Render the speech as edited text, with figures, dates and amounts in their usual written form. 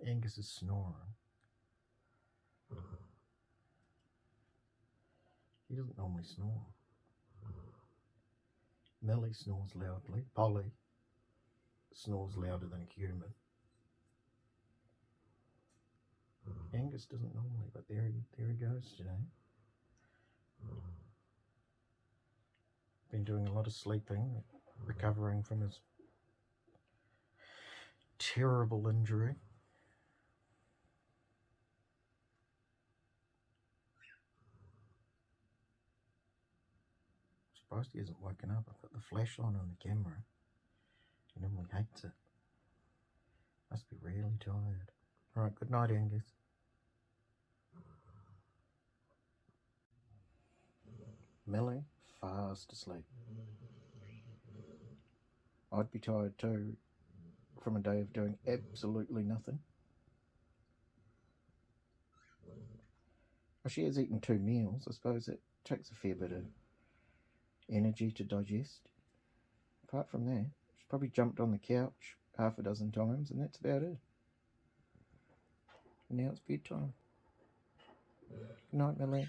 Angus is snoring. He doesn't normally snore. Millie snores loudly. Polly snores louder than a human. Angus doesn't normally, but there he goes today. Been doing a lot of sleeping, recovering from his terrible injury. Surprised he hasn't woken up. I've got the flash on the camera. He normally hates it. Must be really tired. Alright, good night, Angus. Millie, fast asleep. I'd be tired too from a day of doing absolutely nothing. Well, she has eaten 2 meals. I suppose it takes a fair bit of energy to digest. Apart from that, she's probably jumped on the couch half a dozen times, and that's about it. And now it's bedtime. Good night, Millie.